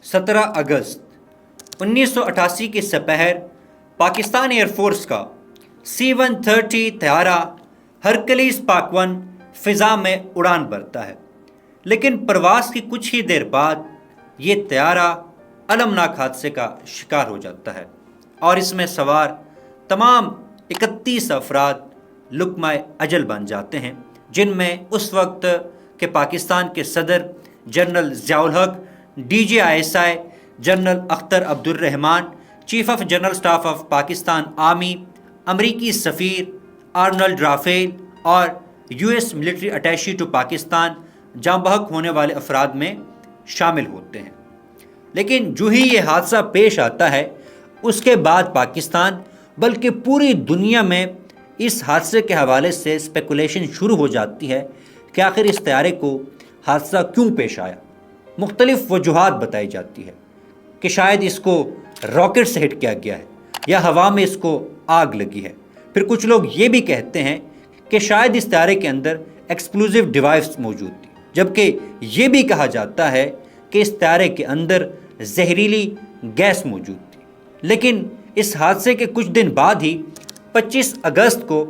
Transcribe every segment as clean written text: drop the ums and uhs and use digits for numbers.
17 اگست 1988 کی سپہر Pakistan air force کا C-130 طیارہ ہرکلیز پاک 1 فضا میں اڑان بھرتا ہے، لیکن پرواز کی کچھ ہی دیر بعد یہ طیارہ المناک حادثے کا شکار ہو جاتا ہے اور اس میں سوار تمام 31 افراد لقمہ اجل بن جاتے ہیں، جن میں اس وقت کے پاکستان کے صدر general Zia ul Haq, DGISI general Akhtar Abdul Rahman, chief of general staff of Pakistan army, امریکی سفیر آرنلڈ رافیل اور US military attache to Pakistan جاں بحق ہونے والے افراد میں شامل ہوتے ہیں۔ لیکن جو ہی یہ حادثہ پیش آتا ہے، اس کے بعد پاکستان بلکہ پوری دنیا میں اس حادثے کے حوالے سے اسپیکولیشن شروع ہو جاتی ہے کہ آخر اس طیارے کو حادثہ کیوں پیش آیا۔ مختلف وجوہات بتائی جاتی ہے کہ شاید اس کو راکٹ سے ہٹ کیا گیا ہے یا ہوا میں اس کو آگ لگی ہے۔ پھر کچھ لوگ یہ بھی کہتے ہیں کہ شاید اس طیارے کے اندر ایکسپلوزیو ڈیوائس موجود تھی، جبکہ یہ بھی کہا جاتا ہے کہ اس طیارے کے اندر زہریلی گیس موجود تھی۔ لیکن اس حادثے کے کچھ دن بعد ہی 25 اگست کو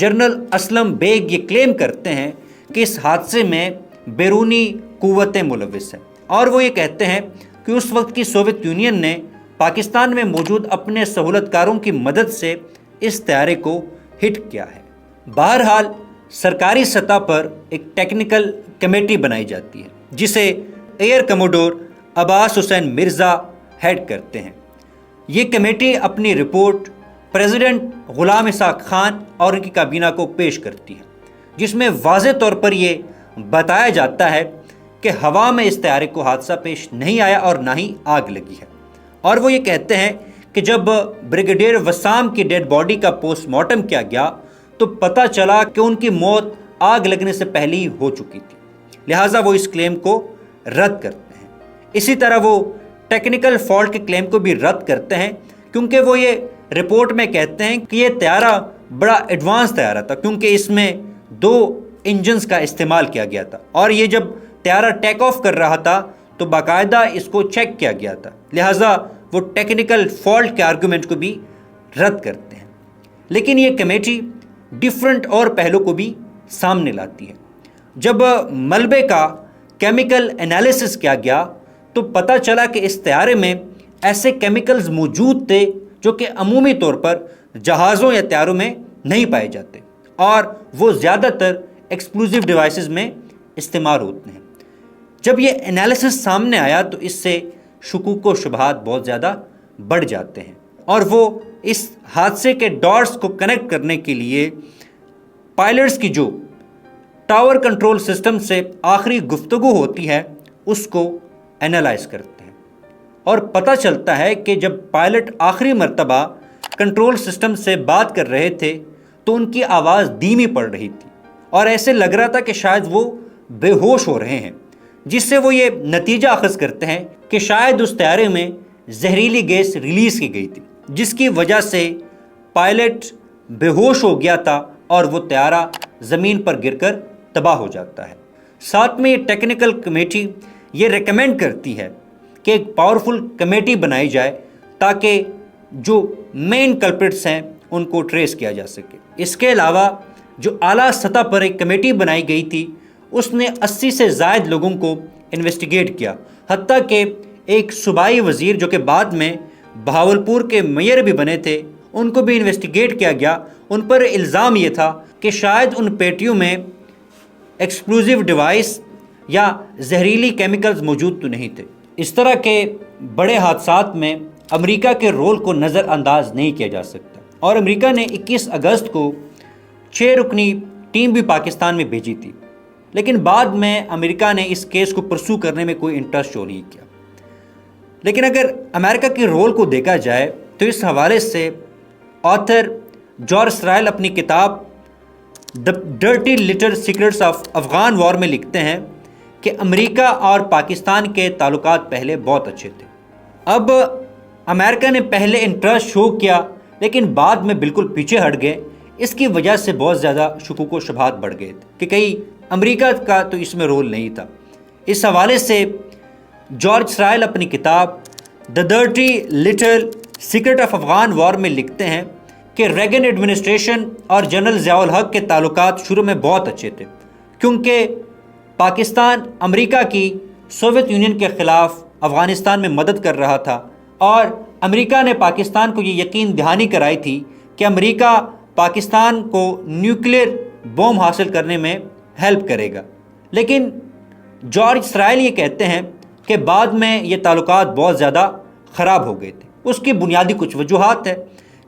جنرل اسلم بیگ یہ کلیم کرتے ہیں کہ اس حادثے میں بیرونی قوتیں ملوث ہیں، اور وہ یہ کہتے ہیں کہ اس وقت کی سوویت یونین نے پاکستان میں موجود اپنے سہولت کاروں کی مدد سے اس طیارے کو ہٹ کیا ہے۔ بہرحال سرکاری سطح پر ایک ٹیکنیکل کمیٹی بنائی جاتی ہے جسے ایئر کموڈور عباس حسین مرزا ہیڈ کرتے ہیں۔ یہ کمیٹی اپنی رپورٹ پریزیڈنٹ غلام اسحاق خان اور ان کی کابینہ کو پیش کرتی ہے، جس میں واضح طور پر یہ بتایا جاتا ہے کہ ہوا میں اس طیارے کو حادثہ پیش نہیں آیا اور نہ ہی آگ لگی ہے۔ اور وہ یہ کہتے ہیں کہ جب بریگیڈیئر وسام کی ڈیڈ باڈی کا پوسٹ مارٹم کیا گیا تو پتہ چلا کہ ان کی موت آگ لگنے سے پہلے ہی ہو چکی تھی، لہٰذا وہ اس کلیم کو رد کرتے ہیں۔ اسی طرح وہ ٹیکنیکل فالٹ کے کلیم کو بھی رد کرتے ہیں، کیونکہ وہ یہ رپورٹ میں کہتے ہیں کہ یہ طیارہ بڑا ایڈوانس طیارہ تھا، کیونکہ اس میں 2 انجنز کا استعمال کیا گیا تھا، اور یہ جب طیارہ ٹیک آف کر رہا تھا تو باقاعدہ اس کو چیک کیا گیا تھا، لہٰذا وہ ٹیکنیکل فالٹ کے آرگومنٹ کو بھی رد کرتے ہیں۔ لیکن یہ کمیٹی ڈیفرنٹ اور پہلو کو بھی سامنے لاتی ہے۔ جب ملبے کا کیمیکل انالیسس کیا گیا تو پتہ چلا کہ اس طیارے میں ایسے کیمیکلز موجود تھے جو کہ عمومی طور پر جہازوں یا طیاروں میں نہیں پائے جاتے، اور وہ زیادہ تر ایکسپلوزیو ڈیوائسز میں استعمال ہوتے ہیں۔ جب یہ انالیسس سامنے آیا تو اس سے شکوک و شبہات بہت زیادہ بڑھ جاتے ہیں، اور وہ اس حادثے کے ڈاٹس کو کنیکٹ کرنے کے لیے پائلٹس کی جو ٹاور کنٹرول سسٹم سے آخری گفتگو ہوتی ہے اس کو انالائز کرتے ہیں، اور پتہ چلتا ہے کہ جب پائلٹ آخری مرتبہ کنٹرول سسٹم سے بات کر رہے تھے تو ان کی آواز دھیمی پڑ رہی تھی، اور ایسے لگ رہا تھا کہ شاید وہ بے ہوش ہو رہے ہیں، جس سے وہ یہ نتیجہ اخذ کرتے ہیں کہ شاید اس طیارے میں زہریلی گیس ریلیز کی گئی تھی، جس کی وجہ سے پائلٹ بے ہوش ہو گیا تھا اور وہ طیارہ زمین پر گر کر تباہ ہو جاتا ہے۔ ساتھ میں یہ ٹیکنیکل کمیٹی یہ ریکمینڈ کرتی ہے کہ ایک پاورفل کمیٹی بنائی جائے تاکہ جو مین کلپریٹس ہیں ان کو ٹریس کیا جا سکے۔ اس کے علاوہ جو اعلیٰ سطح پر ایک کمیٹی بنائی گئی تھی اس نے 80 سے زائد لوگوں کو انویسٹیگیٹ کیا، حتیٰ کہ ایک صوبائی وزیر جو کہ بعد میں بہاولپور کے میئر بھی بنے تھے، ان کو بھی انویسٹیگیٹ کیا گیا۔ ان پر الزام یہ تھا کہ شاید ان پیٹیوں میں ایکسپلوزیو ڈیوائس یا زہریلی کیمیکلز موجود تو نہیں تھے۔ اس طرح کے بڑے حادثات میں امریکہ کے رول کو نظر انداز نہیں کیا جا سکتا، اور امریکہ نے 21 اگست کو 6 رکنی ٹیم بھی پاکستان میں بھیجی تھی، لیکن بعد میں امریکہ نے اس کیس کو پرسو کرنے میں کوئی انٹرسٹ شو نہیں کیا۔ لیکن اگر امریکہ کے رول کو دیکھا جائے تو اس حوالے سے آتھر جارج سرائل اپنی کتاب the dirty little secrets of Afghan war میں لکھتے ہیں کہ امریکہ اور پاکستان کے تعلقات پہلے بہت اچھے تھے۔ اب امریکہ نے پہلے انٹرسٹ شو کیا لیکن بعد میں بالکل پیچھے ہٹ گئے، اس کی وجہ سے بہت زیادہ شکوک و شبہات بڑھ گئے تھے کہ کہیں امریکہ کا تو اس میں رول نہیں تھا۔ اس حوالے سے جارج اسرائیل اپنی کتاب the dirty little secret of Afghan war میں لکھتے ہیں کہ ریگن ایڈمنسٹریشن اور جنرل ضیاء الحق کے تعلقات شروع میں بہت اچھے تھے، کیونکہ پاکستان امریکہ کی سوویت یونین کے خلاف افغانستان میں مدد کر رہا تھا، اور امریکہ نے پاکستان کو یہ یقین دہانی کرائی تھی کہ امریکہ پاکستان کو نیوکلیر بوم حاصل کرنے میں ہیلپ کرے گا۔ لیکن جارج اسرائیل یہ کہتے ہیں کہ بعد میں یہ تعلقات بہت زیادہ خراب ہو گئے تھے۔ اس کی بنیادی کچھ وجوہات ہے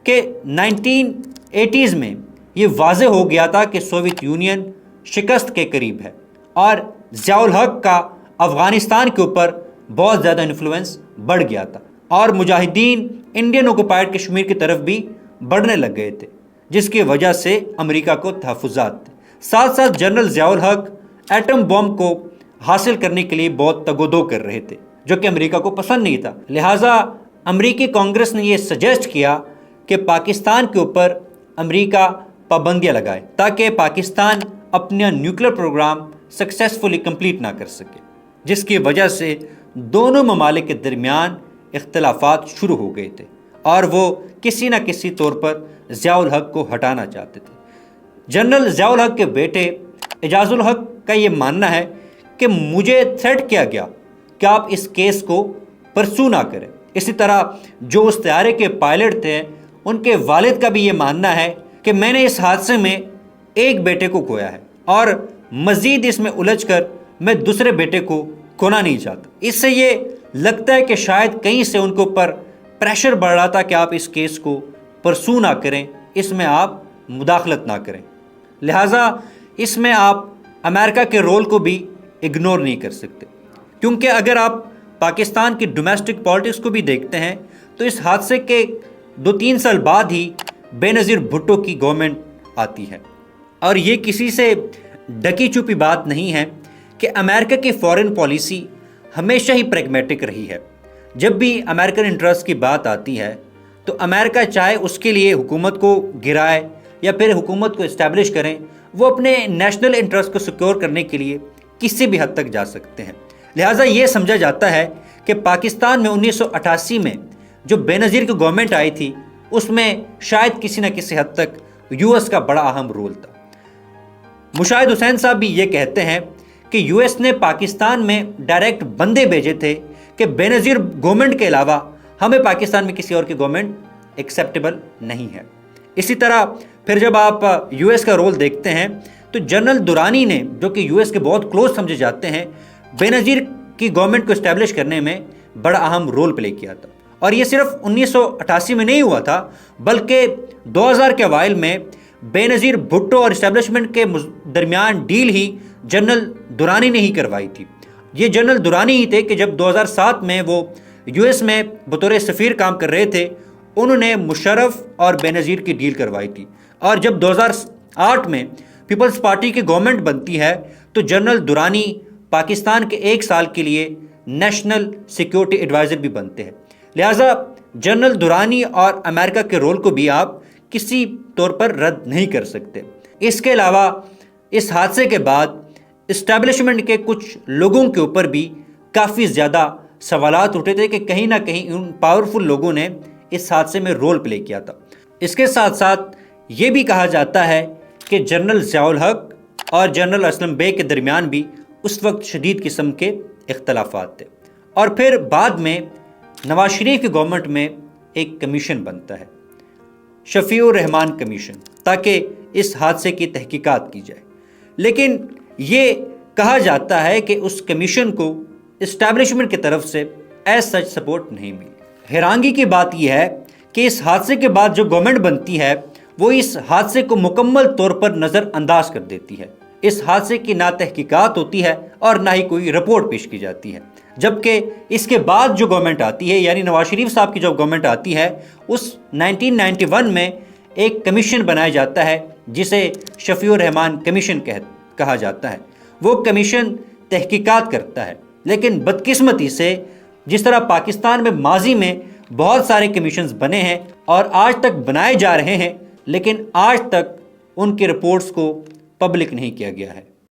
کہ 1980s میں یہ واضح ہو گیا تھا کہ سوویت یونین شکست کے قریب ہے، اور ضیاء الحق کا افغانستان کے اوپر بہت زیادہ انفلوئنس بڑھ گیا تھا، اور مجاہدین انڈین آکوپائڈ کشمیر کی طرف بھی بڑھنے لگ گئے تھے، جس کی وجہ سے امریکہ کو تحفظات تھے۔ ساتھ ساتھ جنرل ضیاء الحق ایٹم بم کو حاصل کرنے کے لیے بہت تگ و دو کر رہے تھے، جو کہ امریکہ کو پسند نہیں تھا۔ لہٰذا امریکی کانگریس نے یہ سجیسٹ کیا کہ پاکستان کے اوپر امریکہ پابندیاں لگائے تاکہ پاکستان اپنا نیوکلیر پروگرام سکسیسفلی کمپلیٹ نہ کر سکے، جس کی وجہ سے دونوں ممالک کے درمیان اختلافات شروع ہو گئے تھے، اور وہ کسی نہ کسی طور پر ضیاء الحق کو ہٹانا چاہتے تھے۔ جنرل ضیاء الحق کے بیٹے اعجاز الحق کا یہ ماننا ہے کہ مجھے تھریٹ کیا گیا کہ آپ اس کیس کو پرسو نہ کریں۔ اسی طرح جو اس طیارے کے پائلٹ تھے ان کے والد کا بھی یہ ماننا ہے کہ میں نے اس حادثے میں ایک بیٹے کو کھویا ہے، اور مزید اس میں الجھ کر میں دوسرے بیٹے کو کھونا نہیں چاہتا۔ اس سے یہ لگتا ہے کہ شاید کہیں سے ان کے اوپر پریشر بڑھ رہا تھا کہ آپ اس کیس کو پرسو نہ کریں، اس میں آپ مداخلت نہ کریں۔ لہٰذا اس میں آپ امریکہ کے رول کو بھی اگنور نہیں کر سکتے، کیونکہ اگر آپ پاکستان کی ڈومیسٹک پالیٹکس کو بھی دیکھتے ہیں تو اس حادثے کے 2-3 سال بعد ہی بے نظیر بھٹو کی گورنمنٹ آتی ہے، اور یہ کسی سے ڈکی چھپی بات نہیں ہے کہ امریکہ کی فارن پالیسی ہمیشہ ہی پریگمیٹک رہی ہے۔ جب بھی امریکن انٹرسٹ کی بات آتی ہے تو امریکہ چاہے اس کے لیے حکومت کو گرائے یا پھر حکومت کو اسٹیبلش کریں، وہ اپنے نیشنل انٹرسٹ کو سیکیور کرنے کے لیے کسی بھی حد تک جا سکتے ہیں۔ لہٰذا یہ سمجھا جاتا ہے کہ پاکستان میں 1988 میں جو بے نظیر کی گورنمنٹ آئی تھی، اس میں شاید کسی نہ کسی حد تک یو ایس کا بڑا اہم رول تھا۔ مشاہد حسین صاحب بھی یہ کہتے ہیں کہ یو ایس نے پاکستان میں ڈائریکٹ بندے بھیجے تھے کہ بے نظیر گورنمنٹ کے علاوہ ہمیں پاکستان میں کسی اور کی گورنمنٹ ایکسیپٹیبل نہیں ہے۔ اسی طرح پھر جب آپ یو ایس کا رول دیکھتے ہیں تو جنرل درانی نے، جو کہ یو ایس کے بہت کلوز سمجھے جاتے ہیں، بے نظیر کی گورنمنٹ کو اسٹیبلش کرنے میں بڑا اہم رول پلے کیا تھا۔ اور یہ صرف 1988 میں نہیں ہوا تھا، بلکہ 2000 کے اوائل میں بے نظیر بھٹو اور اسٹیبلشمنٹ کے درمیان ڈیل ہی جنرل درانی نے ہی کروائی تھی۔ یہ جنرل درانی ہی تھے کہ جب 2007 میں وہ یو ایس میں بطور سفیر کام کر رہے تھے، انہوں نے مشرف اور بے نظیر کی ڈیل کروائی تھی، اور جب 2008 میں پیپلز پارٹی کی گورنمنٹ بنتی ہے تو جنرل درانی پاکستان کے 1 سال کے لیے نیشنل سیکیورٹی ایڈوائزر بھی بنتے ہیں۔ لہٰذا جنرل درانی اور امریکہ کے رول کو بھی آپ کسی طور پر رد نہیں کر سکتے۔ اس کے علاوہ اس حادثے کے بعد اسٹیبلشمنٹ کے کچھ لوگوں کے اوپر بھی کافی زیادہ سوالات اٹھے تھے کہ کہیں نہ کہیں ان پاورفل لوگوں نے اس حادثے میں رول پلے کیا تھا۔ اس کے ساتھ ساتھ یہ بھی کہا جاتا ہے کہ جنرل ضیاء الحق اور جنرل اسلم بے کے درمیان بھی اس وقت شدید قسم کے اختلافات تھے، اور پھر بعد میں نواز شریف کی گورنمنٹ میں ایک کمیشن بنتا ہے، شفیع الرحمان کمیشن، تاکہ اس حادثے کی تحقیقات کی جائے۔ لیکن یہ کہا جاتا ہے کہ اس کمیشن کو اسٹیبلشمنٹ کی طرف سے ایز سچ سپورٹ نہیں ملی۔ حیرانگی کی بات یہ ہے کہ اس حادثے کے بعد جو گورنمنٹ بنتی ہے وہ اس حادثے کو مکمل طور پر نظر انداز کر دیتی ہے۔ اس حادثے کی نہ تحقیقات ہوتی ہے اور نہ ہی کوئی رپورٹ پیش کی جاتی ہے، جبکہ اس کے بعد جو گورنمنٹ آتی ہے، یعنی نواز شریف صاحب کی جو گورنمنٹ آتی ہے، اس 1991 میں ایک کمیشن بنایا جاتا ہے جسے شفیع الرحمان کمیشن کہا جاتا ہے۔ وہ کمیشن تحقیقات کرتا ہے، لیکن بدقسمتی سے جس طرح پاکستان میں ماضی میں بہت سارے کمیشنز بنے ہیں اور آج تک بنائے جا رہے ہیں، لیکن آج تک ان کی رپورٹس کو پبلک نہیں کیا گیا ہے۔